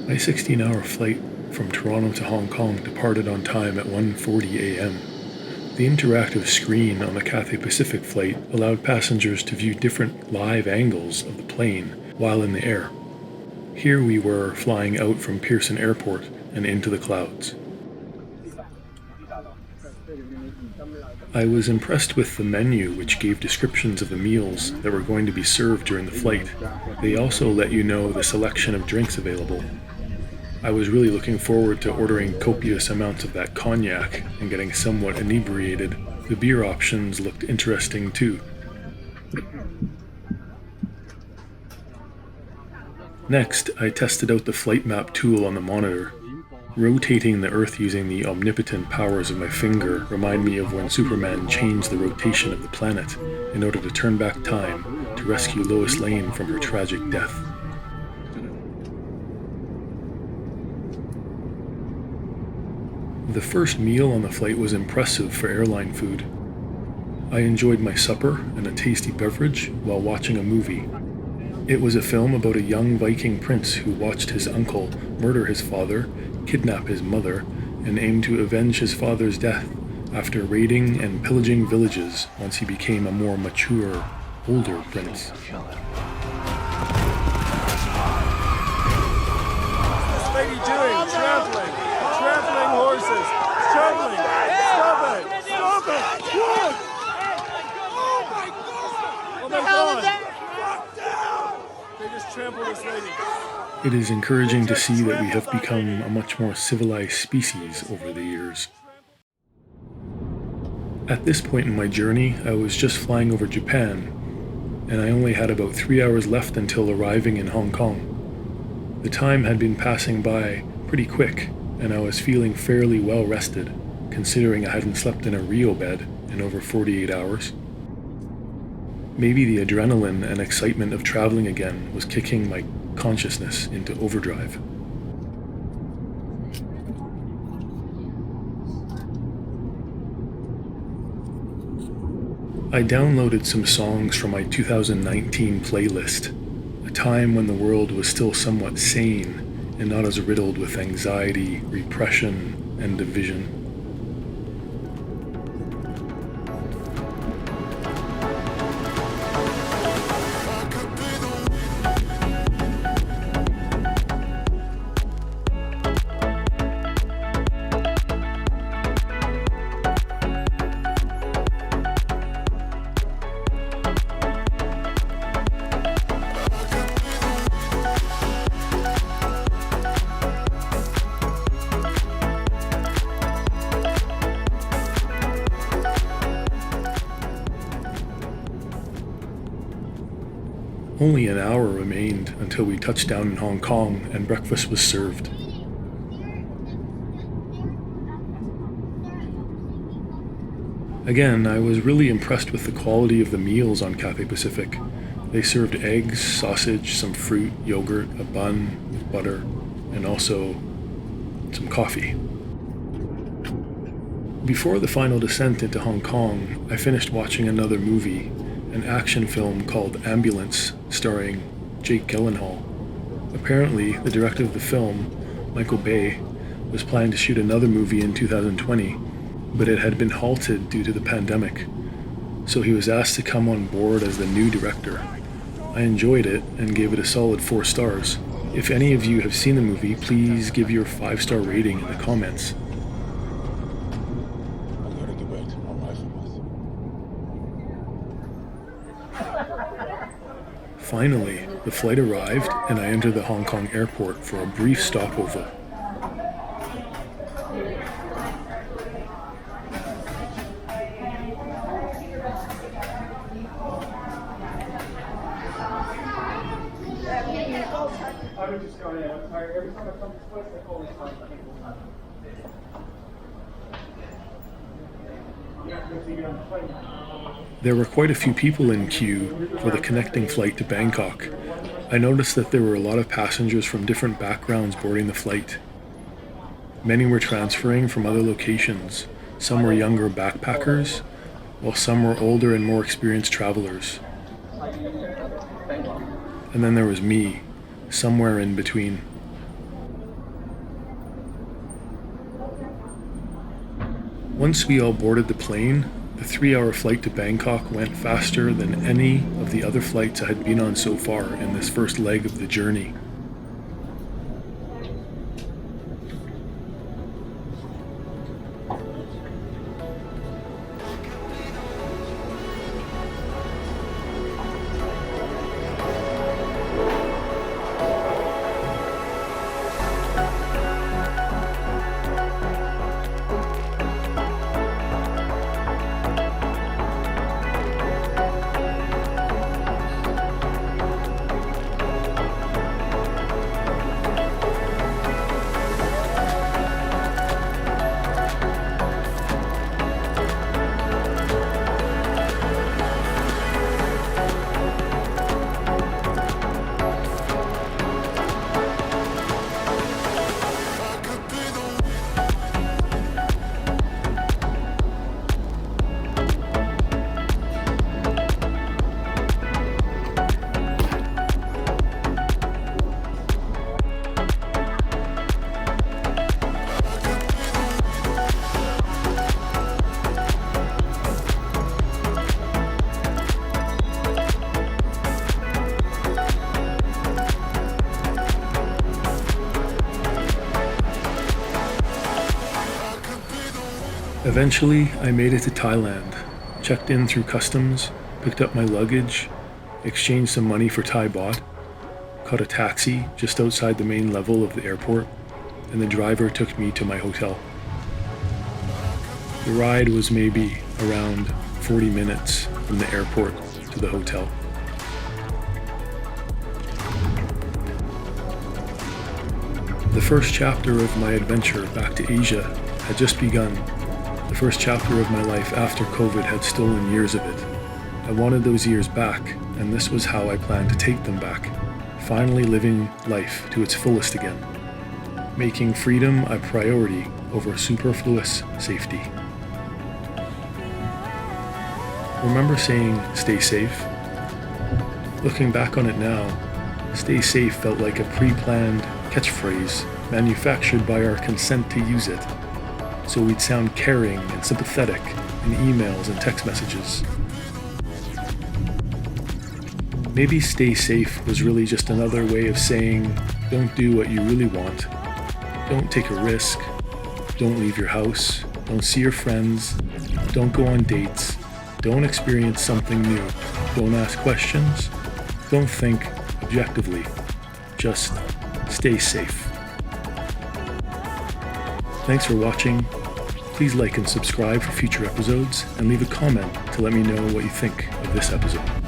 My 16-hour flight from Toronto to Hong Kong departed on time at 1:40 a.m. The interactive screen on the Cathay Pacific flight allowed passengers to view different live angles of the plane while in the air. Here we were flying out from Pearson Airport and into the clouds. I was impressed with the menu, which gave descriptions of the meals that were going to be served during the flight. They also let you know the selection of drinks available. I was really looking forward to ordering copious amounts of that cognac and getting somewhat inebriated. The beer options looked interesting too. Next, I tested out the flight map tool on the monitor. Rotating the Earth using the omnipotent powers of my finger remind me of when Superman changed the rotation of the planet in order to turn back time to rescue Lois Lane from her tragic death. The first meal on the flight was impressive for airline food. I enjoyed my supper and a tasty beverage while watching a movie. It was a film about a young Viking prince who watched his uncle murder his father, kidnap his mother, and aim to avenge his father's death after raiding and pillaging villages once he became a more mature, older prince. What's this lady doing? Trampling horses. Trampling. Stop it. Stop it. Look. Oh my God. They just trampled this lady. It is encouraging to see that we have become a much more civilized species over the years. At this point in my journey, I was just flying over Japan, and I only had about 3 hours left until arriving in Hong Kong. The time had been passing by pretty quick, and I was feeling fairly well rested, considering I hadn't slept in a Rio bed in over 48 hours. Maybe the adrenaline and excitement of traveling again was kicking my consciousness into overdrive. I downloaded some songs from my 2019 playlist, a time when the world was still somewhat sane and not as riddled with anxiety, repression, and division. Only an hour remained until we touched down in Hong Kong and breakfast was served. Again, I was really impressed with the quality of the meals on Cathay Pacific. They served eggs, sausage, some fruit, yogurt, a bun with butter, and also some coffee. Before the final descent into Hong Kong, I finished watching another movie, an action film called Ambulance, starring Jake Gyllenhaal. Apparently, the director of the film, Michael Bay, was planning to shoot another movie in 2020, but it had been halted due to the pandemic, so he was asked to come on board as the new director. I enjoyed it and gave it a solid 4 stars. If any of you have seen the movie, please give your 5-star rating in the comments. Finally, the flight arrived and I entered the Hong Kong airport for a brief stopover. There were quite a few people in queue for the connecting flight to Bangkok. I noticed that there were a lot of passengers from different backgrounds boarding the flight. Many were transferring from other locations. Some were younger backpackers, while some were older and more experienced travelers. And then there was me, somewhere in between. Once we all boarded the plane, the 3-hour flight to Bangkok went faster than any of the other flights I had been on so far in this first leg of the journey. Eventually, I made it to Thailand, checked in through customs, picked up my luggage, exchanged some money for Thai baht, caught a taxi just outside the main level of the airport, and the driver took me to my hotel. The ride was maybe around 40 minutes from the airport to the hotel. The first chapter of my adventure back to Asia had just begun. The first chapter of my life after COVID had stolen years of it. I wanted those years back, and this was how I planned to take them back, finally living life to its fullest again, making freedom a priority over superfluous safety. Remember saying, "Stay safe"? Looking back on it now, "Stay safe" felt like a pre-planned catchphrase manufactured by our consent to use it, so we'd sound caring and sympathetic in emails and text messages. Maybe "stay safe" was really just another way of saying, don't do what you really want, don't take a risk, don't leave your house, don't see your friends, don't go on dates, don't experience something new, don't ask questions, don't think objectively, just stay safe. Thanks for watching. Please like and subscribe for future episodes, and leave a comment to let me know what you think of this episode.